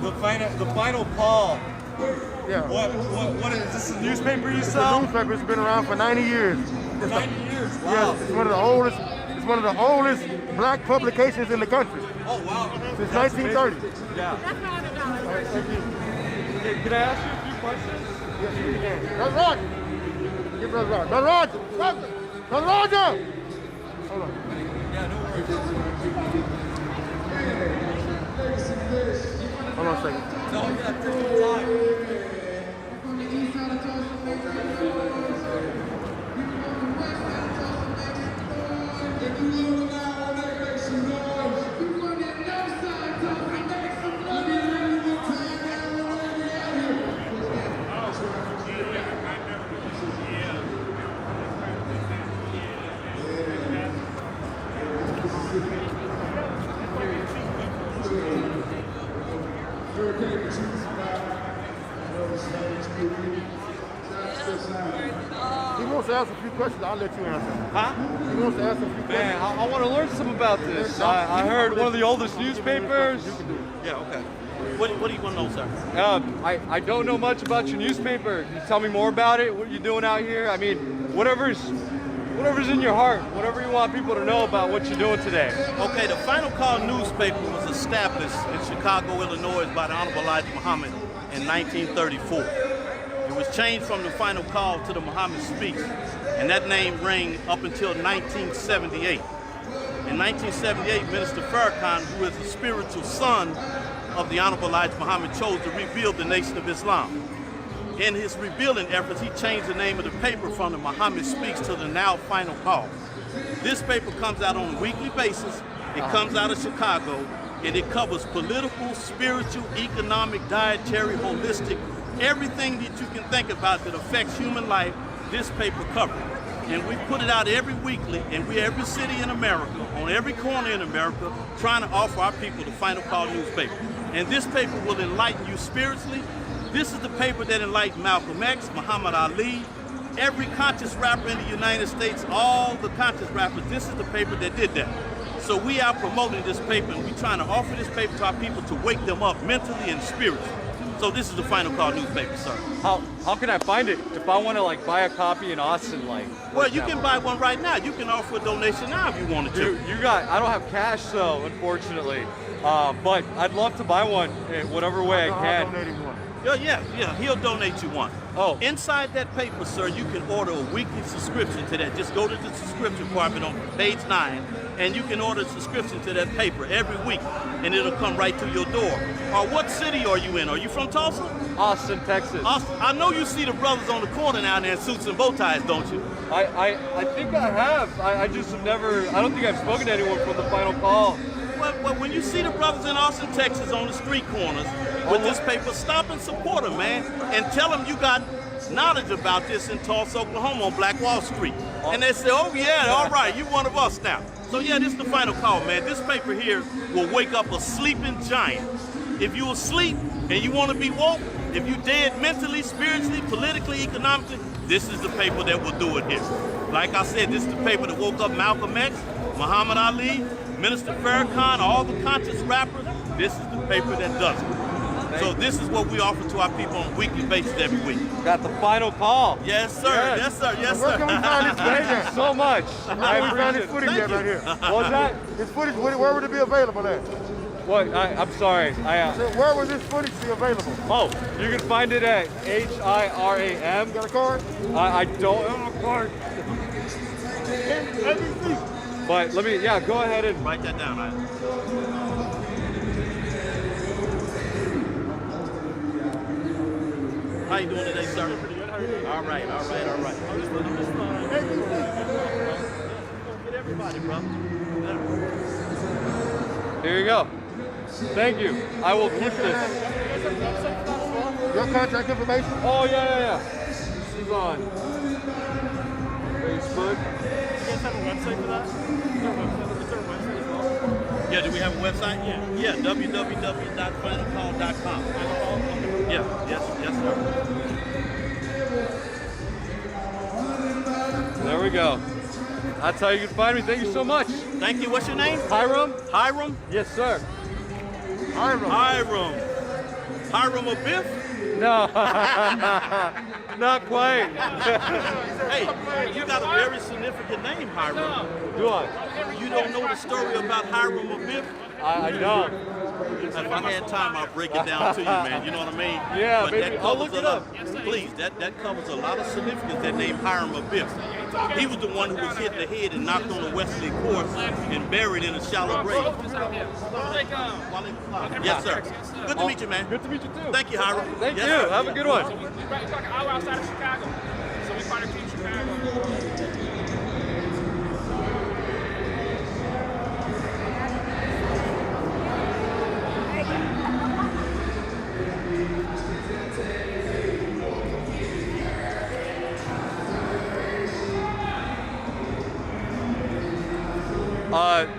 The final call. Yeah. What is this? A newspaper you It's sell? a newspaper. It's been around for 90 years. 90 years. Wow. Yes, it's one of the oldest. It's one of the oldest black publications in the country. Oh wow. Since 1930. Yeah. All right, thank you. Can I ask you a few questions? Yes, you can. Brother Roger. Get Brother Roger. Brother Roger. Brother Roger. Hold on. Yeah, no worries. Hold on a second. No, yeah, take your time. He wants to ask a few questions. I'll let you answer. Huh? He wants to ask a few questions. Man, I want to learn some about this. I heard one of the oldest newspapers. You can do it. Yeah, okay. What do you want to know, sir? I don't know much about your newspaper. Can you tell me more about it? What are you doing out here? I mean, whatever's in your heart, whatever you want people to know about what you're doing today. Okay, the Final Call newspaper was established in Chicago, Illinois by the Honorable Elijah Muhammad in 1934. It was changed from the Final Call to the Muhammad Speaks, and that name rang up until 1978. In 1978, Minister Farrakhan, who is the spiritual son of the Honorable Elijah Muhammad, chose to rebuild the Nation of Islam. In his rebuilding efforts, he changed the name of the paper from the Muhammad Speaks to the now Final Call. This paper comes out on a weekly basis. It comes out of Chicago, and it covers political, spiritual, economic, dietary, holistic, everything that you can think about that affects human life, this paper covers. And we put it out every weekly, and we're every city in America, on every corner in America, trying to offer our people the Final Call newspaper. And this paper will enlighten you spiritually. This is the paper that enlightened Malcolm X, Muhammad Ali, every conscious rapper in the United States, all the conscious rappers. This is the paper that did that. So we are promoting this paper, and we're trying to offer this paper to our people to wake them up mentally and spiritually. So this is the Final Call newspaper, sir. How can I find it if I want to like buy a copy in Austin? Like, well, you can buy one right now. You can offer a donation now if you wanted to. I don't have cash though, unfortunately. But I'd love to buy one in whatever way I can. I'll donate him one. Yeah, he'll donate you one. Oh. Inside that paper, sir, you can order a weekly subscription to that. Just go to the subscription department on page 9, and you can order a subscription to that paper every week, and it'll come right to your door. What city are you in? Are you from Tulsa? Austin, Texas. Austin. I know you see the brothers on the corner down there in suits and bow ties, don't you? I think I have. I just have never, I don't think I've spoken to anyone from the Final Call. Well, when you see the brothers in Austin, Texas on the street corners with this paper, stop and support them, man. And tell them you got knowledge about this in Tulsa, Oklahoma on Black Wall Street. And they say, oh yeah, all right, you one of us now. So yeah, this is the Final Call, man. This paper here will wake up a sleeping giant. If you asleep and you want to be woke, if you dead mentally, spiritually, politically, economically, this is the paper that will do it here. Like I said, this is the paper that woke up Malcolm X, Muhammad Ali, Minister Farrakhan, all the conscious rappers. This is the paper that does it. So this is what we offer to our people on a weekly basis every week. Got the Final Call. Yes, sir. Yes, sir. Yes, sir. Where can we find this footage Thank at? you so much. Where can we find this footage at right here? What was that? This footage, where would it be available at? What? I'm sorry. So where would this footage be available? Oh, you can find it at HIRAM. You got a card? I don't have a card. But let me, go ahead and write that down. Right? How you doing today, sir? Pretty good. How are you? All right. Get everybody, bro. Here you go. Thank you. I will keep this. Your contact information? Oh, yeah. This is on Facebook. You guys have a website for that? Is there a website as well? Yeah, do we have a website? Yeah, www.finalcall.com. Yeah, yes, sir. There we go. That's how you can find me. Thank you so much. Thank you. What's your name? Hiram. Hiram? Yes, sir. Hiram a Biff? No, not quite. Hey, you got a very significant name, Hiram. Do I? You don't know the story about Hiram a Biff? I don't. If I had time, I'll break it down to you, man. You know what I mean? Yeah, but baby. I'll look it up. Please, that covers a lot of significance, that name Hiram a Biff. He was the one who was hit in the head and knocked on the westerly course and buried in a shallow grave. Yes, sir. Good to meet you, man. Good to meet you, too. Thank you, Hiram. Thank you. Sir. Have a good one. So we're like an hour outside of Chicago. So we find a team in Chicago.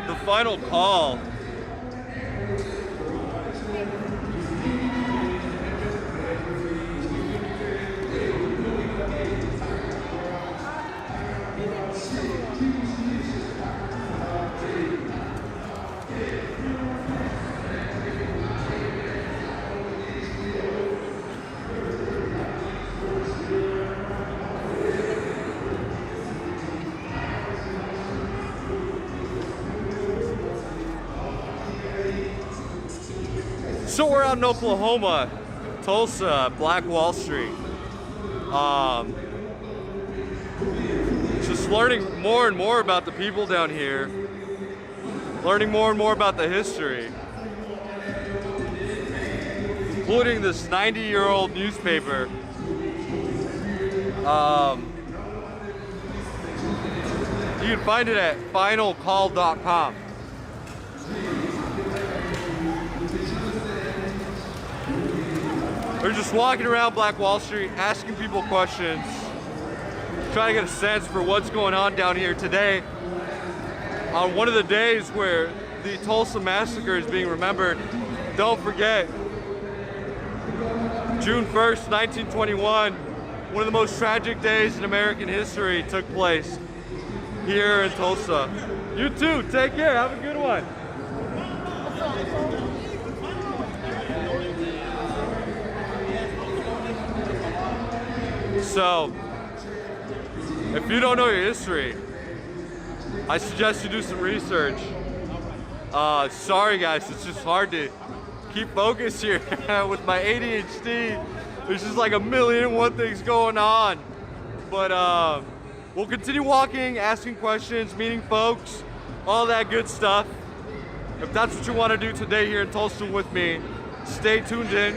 The Final Call. So we're out in Oklahoma, Tulsa, Black Wall Street. Just learning more and more about the people down here. Learning more and more about the history. Including this 90-year-old newspaper. You can find it at finalcall.com. We're just walking around Black Wall Street, asking people questions, trying to get a sense for what's going on down here today. On one of the days where the Tulsa Massacre is being remembered, don't forget, June 1st, 1921, one of the most tragic days in American history took place here in Tulsa. You too, take care, have a good one. So, if you don't know your history, I suggest you do some research. Sorry guys, it's just hard to keep focused here with my ADHD. There's just like a million and one things going on. But we'll continue walking, asking questions, meeting folks, all that good stuff. If that's what you want to do today here in Tulsa with me, stay tuned in.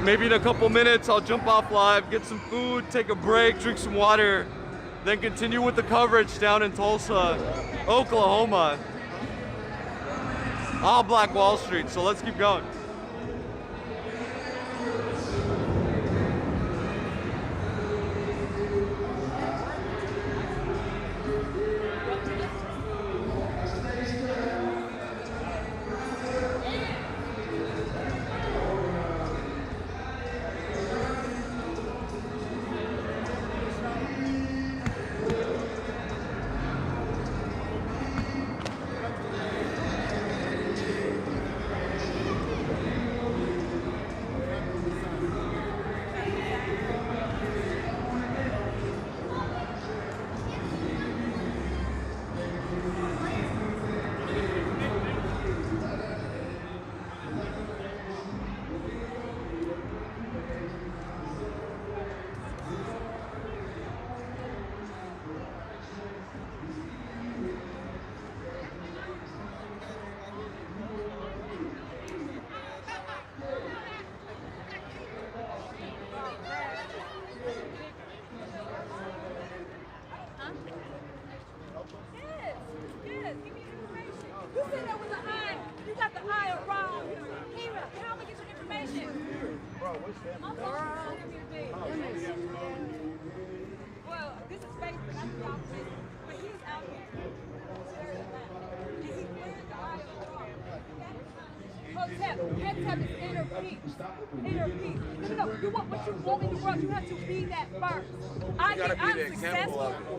Maybe in a couple minutes, I'll jump off live, get some food, take a break, drink some water, then continue with the coverage down in Tulsa, Oklahoma. All Black Wall Street, so let's keep going.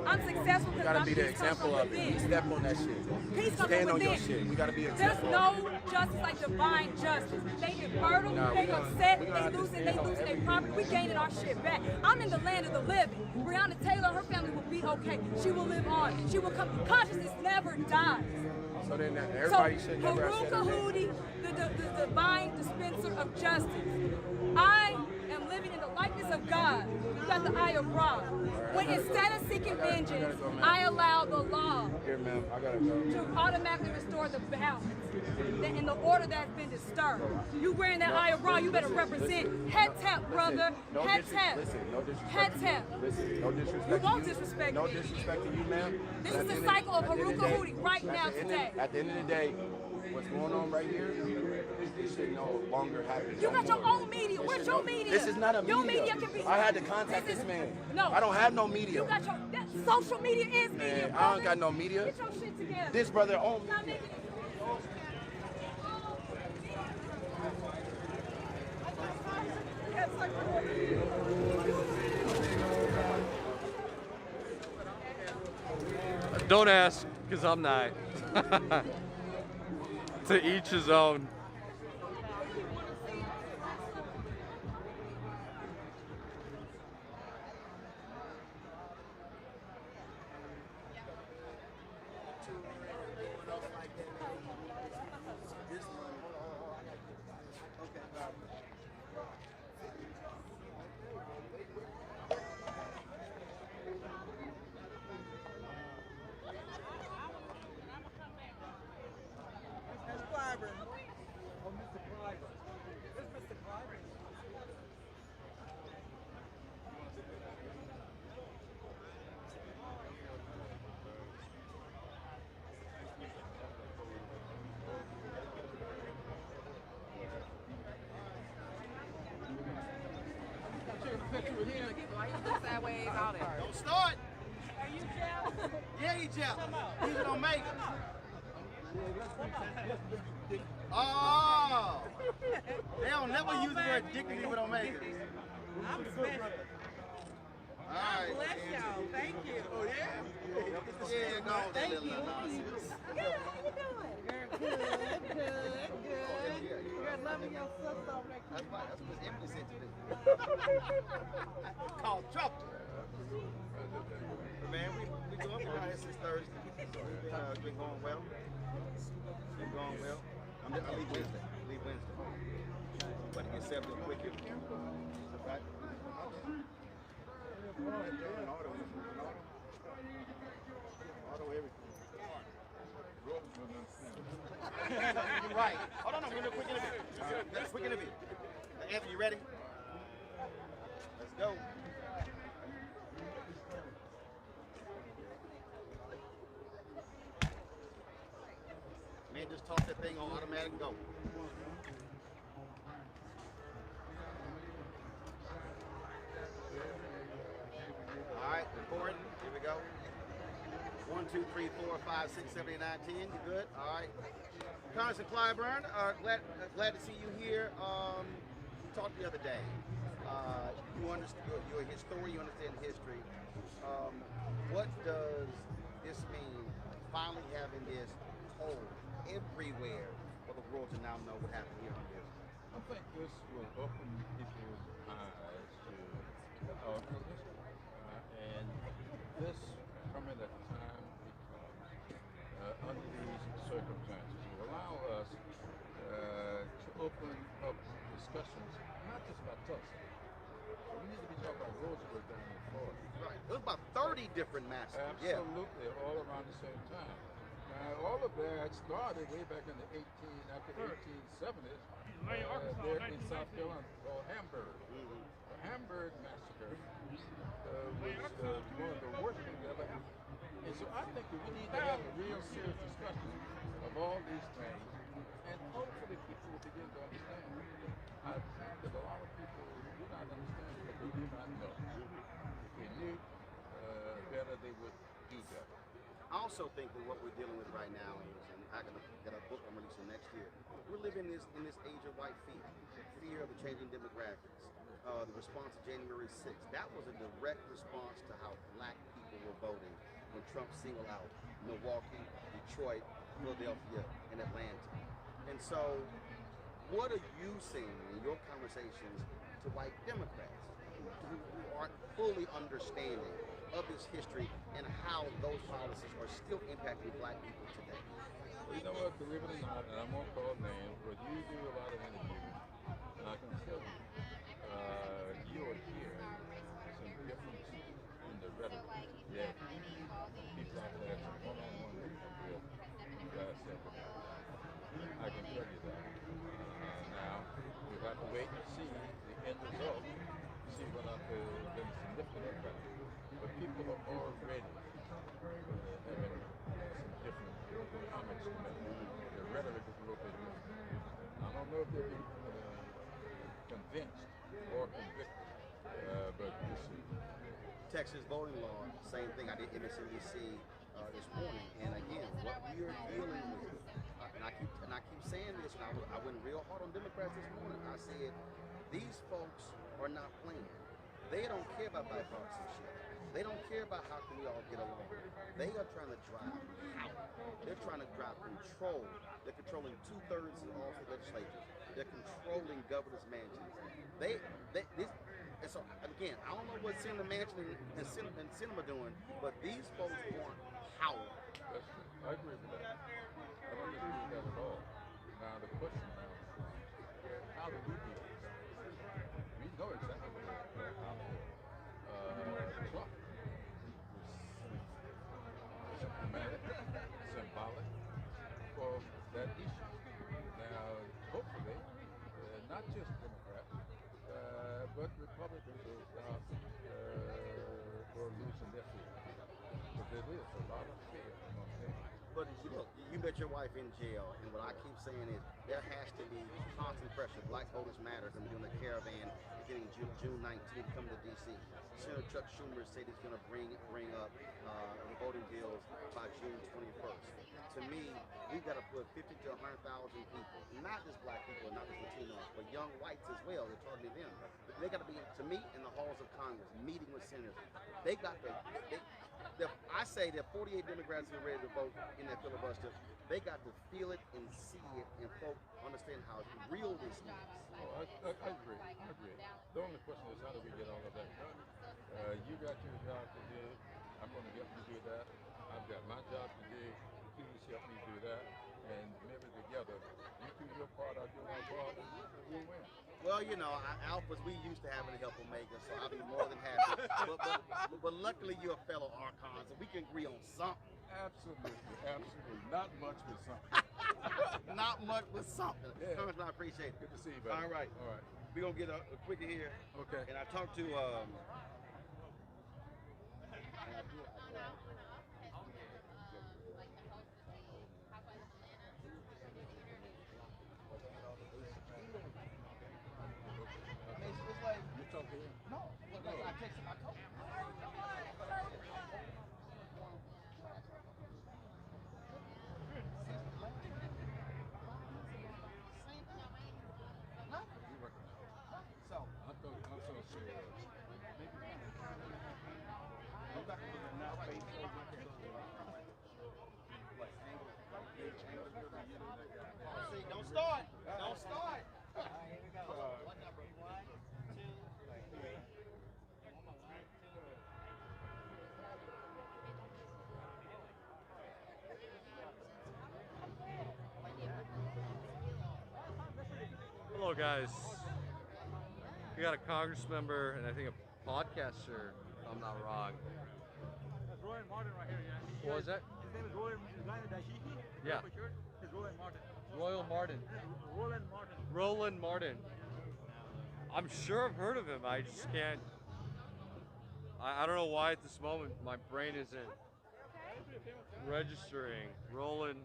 I'm successful because I'm the example of it. You step on that shit. Stand on your shit. We gotta be an example. There's no justice like divine justice. They get murdered, they upset, they losing their property. We gaining our shit back. I'm in the land of the living. Breonna Taylor, her family will be okay. She will live on. She will come. Consciousness never dies. So then everybody should never Haruka Hootie, the divine dispenser of justice. I am living in the likeness of God. You got the eye of Ra. When instead of seeking vengeance, I allow the law to automatically restore the balance in the order that's been disturbed. You wearing that eye of Ra, you better represent Het-Tep, brother. Het-Tep. Het-Tep. No disrespect. You won't disrespect me. No disrespect to you, ma'am. This is the cycle of Haruka Hootie right now today. At the end of the day, what's going on right here, this shit no longer happens. You got your own media. Where's your media? This is not a media. Your media can be. I had to contact this man. No. I don't have no media. You got your social media is media. Man, I don't got no media. Get your shit together. This brother owns me. Don't ask, because I'm not. To each his own. Don't start. Are you Jeff? Yeah, he Jeff. He's gonna make it. Oh, they don't never use the word dignity if we don't make it. I'm special. All right. Bless y'all. Thank you. Oh yeah. Yeah, no, Thank you. Good. How you doing? Good. You're loving your sister over there. That's what Emily said today. Called trouble. Man, we go up around here since Thursday. It's been going well. Been going well. I leave Wednesday. But to get set up real quick here. Right? Auto everything. You're right. Hold on, we're doing a quick interview. Quick interview. Anthony, you ready? Let's go. Man, just toss that thing on automatic and go. All right, recording. Here we go. 1, 2, 3, 4, 5, 6, 7, 8, 9, 10. You good? All right. Congressman Clyburn, glad to see you here. We talked the other day. You understand. You're a historian. You understand history. What does this mean? Finally having this told everywhere for the world to now know what happened here on this. I think this will open people's eyes to our history. And this coming at a time because under these circumstances will allow us to open up discussions, not just about Tulsa. So we need to be talking about Roosevelt down in Florida. Right. There was about 30 different massacres. Absolutely, all around the same time. Now, all of that started way back in the 1870s there in South Carolina called Hamburg. The Hamburg massacre was one of the worst things ever happened. And so I think that we need to have a real serious discussion of all these things, and hopefully people will begin to understand. I think that a lot of people do not understand what they do not know. If they knew better, they would do better. I also think that what we're dealing with right now is, and I got a book I'm releasing next year. We're living in this age of white fear of the changing demographics. The response to January 6th, that was a direct response to how black people were voting when Trump singled out Milwaukee, Detroit, Philadelphia, and Atlanta. And so, what are you seeing in your conversations to white Democrats who aren't fully understanding of this history and how those policies are still impacting black people today? Well, you know what, believe it or not, and I won't call names, but you do a lot of interviews, and I can tell you are hearing some difference in the rhetoric. Yeah, people out there some one-on-one with you guys said I can tell you that. Now, we have to wait and see the end result, see whether there's been significant impact. But people are already having some different comments to make. The rhetoric is a little bit more. I don't know if they've been convinced or convicted, but we'll see. Texas voting law, same thing. I did MSNBC this morning, and again, what we are dealing with, and I keep saying this, and I went real hard on Democrats this morning. I said, these folks are not playing. They don't care about bipartisanship. They don't care about how can we all get along. They are trying to drive power. They're trying to drive control. They're controlling 2/3 of all the legislatures. They're controlling governor's mansions. And so again, I don't know what Senator Manchin and Sinema doing, but these folks want power. That's true. I agree with that. I don't disagree with that at all. Now the question now is, how do we deal with that? We know exactly what Trump was symptomatic, symbolic for that issue. Now, hopefully, not just Democrats, but Republicans will losing their fear. But there is a lot of fear among them. But look, you met your wife in jail, and what I keep saying is there has to be constant pressure. Black Voters Matter is going to be doing a caravan beginning June 19th, coming to D.C. Senator Chuck Schumer said he's going to bring up the voting bills by June 21st. To me, we've got to put 50 to 100,000 people, not just black people, not just Latinos, but young whites as well. They're targeting them. They got to be, to me, in the halls of Congress, meeting with senators. They got to. I say there are 48 Democrats who are ready to vote in that filibuster. They got to feel it and see it, and folks understand how real this is. Oh, I agree. I agree. The only question is, how do we get all of that done? You got your job to do. I'm going to help me do that. I've got my job to do. Please help me do that. And maybe together, you do your part, I do my part, and we'll win. Well, you know, Alphas, we used to having to help Omega, so I'll be more than happy. but luckily, you're a fellow Archon, so we can agree on something. Absolutely, absolutely. Not much with something. Not much with something. Yeah. Congressman, I appreciate it. Good to see you, buddy. All right. All right. We're going to get a quickie here. Okay. And I talked to, it's like, You talk to him? no, I texted my coach. So, I'm so sure. see, don't start. Don't start. Hello, guys. We got a Congress member and I think a podcaster, if I'm not wrong. That's Roland Martin right here, yeah. What was that? His name is Roland Dashihi. Yeah. It's Roland Martin. Royal Martin. Roland Martin. Roland Martin. I'm sure I've heard of him. I just can't. I don't know why at this moment my brain isn't registering. Roland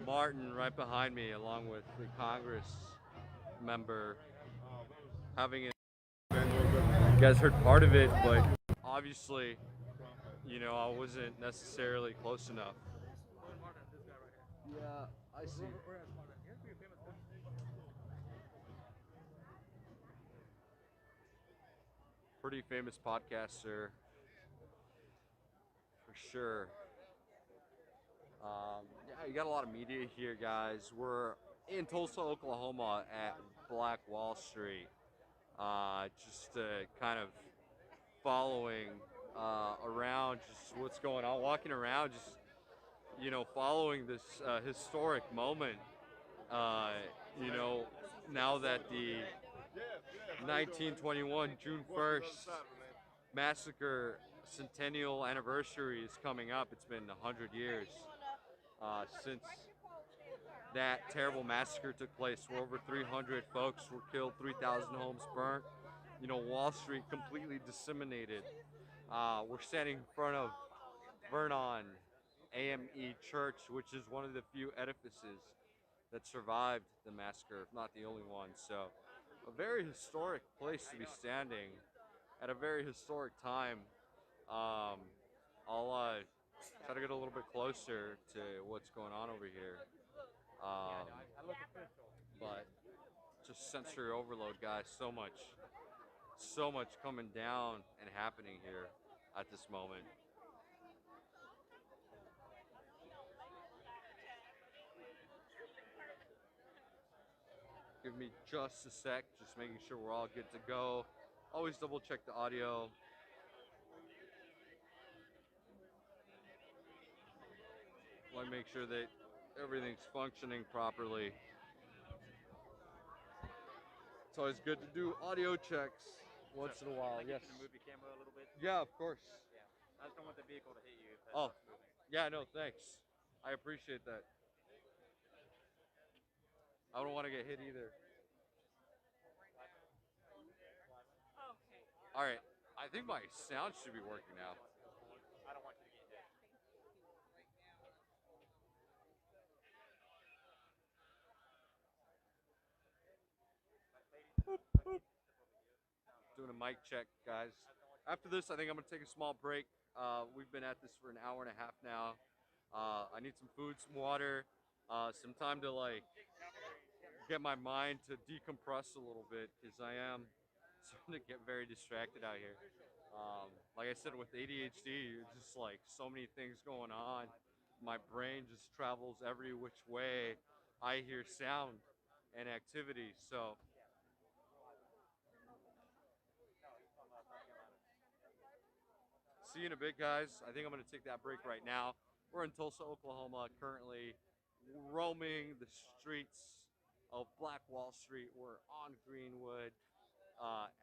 Martin right behind me, along with the Congress member, having it. You guys heard part of it, but obviously, you know, I wasn't necessarily close enough. Yeah, I see. Pretty famous podcaster, for sure. Yeah, you got a lot of media here, guys. We're in Tulsa, Oklahoma at Black Wall Street. Just kind of following around just what's going on, walking around, just, you know, following this historic moment. You know, now that the 1921 June 1st massacre centennial anniversary is coming up. It's been 100 years since that terrible massacre took place, where over 300 folks were killed, 3,000 homes burnt. You know, Wall Street completely disseminated. We're standing in front of Vernon AME Church, which is one of the few edifices that survived the massacre, if not the only one. So, a very historic place to be standing at a very historic time. I'll try to get a little bit closer to what's going on over here. But just sensory overload, guys. So much coming down and happening here at this moment. Give me just a sec, just making sure we're all good to go. Always double check the audio. Want to make sure that everything's functioning properly. It's always good to do audio checks once in a while. Yes. Can you move your camera a little bit? Yeah, of course. Yeah. I just don't want the vehicle to hit you. If that's Oh, what's moving. yeah, no, thanks. I appreciate that. I don't want to get hit either. All right, I think my sound should be working now. I don't want you to get hit. Doing a mic check, guys. After this, I think I'm gonna take a small break. We've been at this for an hour and a half now. I need some food, some water, some time to like get my mind to decompress a little bit, because I am starting to get very distracted out here. Like I said, with ADHD, it's just like so many things going on. My brain just travels every which way I hear sound and activity. So See you in a bit, guys. I think I'm going to take that break right now. We're in Tulsa, Oklahoma, currently roaming the streets of Black Wall Street. We're on Greenwood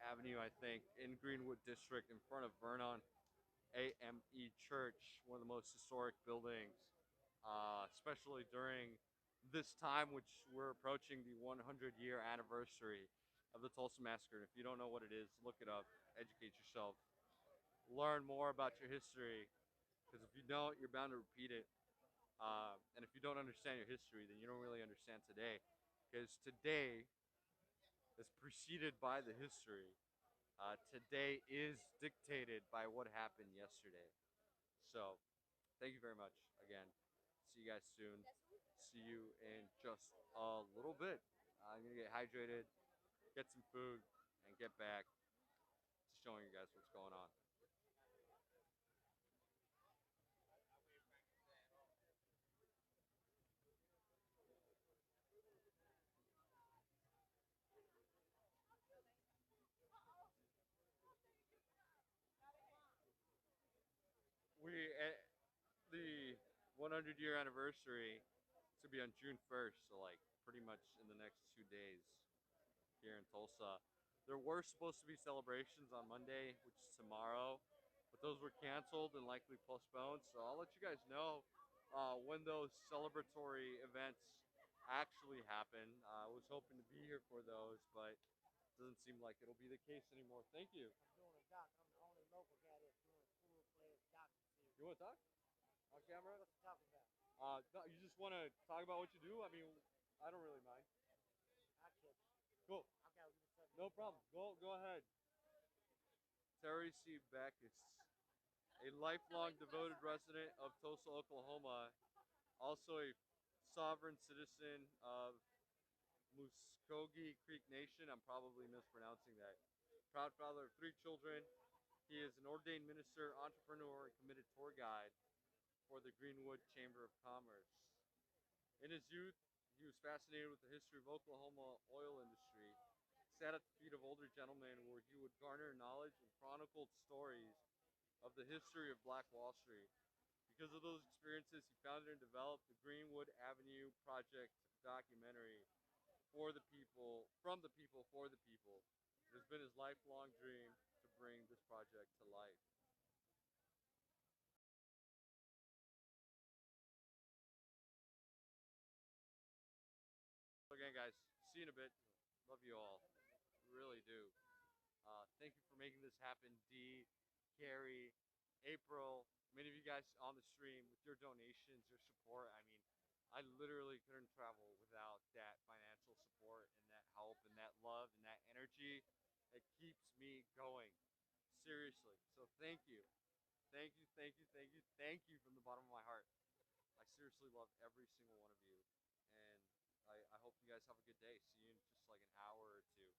Avenue, I think, in Greenwood District, in front of Vernon AME Church, one of the most historic buildings, especially during this time, which we're approaching the 100-year anniversary of the Tulsa Massacre. And if you don't know what it is, look it up, educate yourself, learn more about your history, because if you don't, you're bound to repeat it. And if you don't understand your history, then you don't really understand today, because today is preceded by the history. Today is dictated by what happened yesterday. So, thank you very much again. See you guys soon. See you in just a little bit. I'm gonna get hydrated, get some food, and get back to showing you guys what's going on. The 100-year anniversary to be on June 1st, so like pretty much in the next 2 days here in Tulsa. There were supposed to be celebrations on Monday, which is tomorrow, but those were canceled and likely postponed. So I'll let you guys know when those celebratory events actually happen. I was hoping to be here for those, but it doesn't seem like it'll be the case anymore. Thank you. I'm doing a doc. I'm the only local guy that's doing a full-fledged doc series. You want to talk on camera? What you talking about? No, you just want to talk about what you do? I mean, I don't really mind. I'll catch you. Cool. Okay, I'll give you something. No problem. Go ahead. Terry C. Backus, a lifelong devoted resident of Tulsa, Oklahoma, also a sovereign citizen of Muskogee Creek Nation. I'm probably mispronouncing that. Proud father of 3 children. He is an ordained minister, entrepreneur, and committed tour guide for the Greenwood Chamber of Commerce. In his youth, he was fascinated with the history of Oklahoma oil industry, sat at the feet of older gentlemen where he would garner knowledge and chronicled stories of the history of Black Wall Street. Because of those experiences, he founded and developed the Greenwood Avenue Project documentary for the people, from the people, for the people. It has been his lifelong dream to bring this project to life. Again, guys, see you in a bit. Love you all. Really do. Thank you for making this happen, Dee, Carrie, April, many of you guys on the stream with your donations, your support. I mean, I literally couldn't travel without that financial support and that help and that love and that energy. It keeps me going. Seriously. So thank you. Thank you, thank you, thank you, thank you from the bottom of my heart. I seriously love every single one of you. And I hope you guys have a good day. See you in just like an hour or two.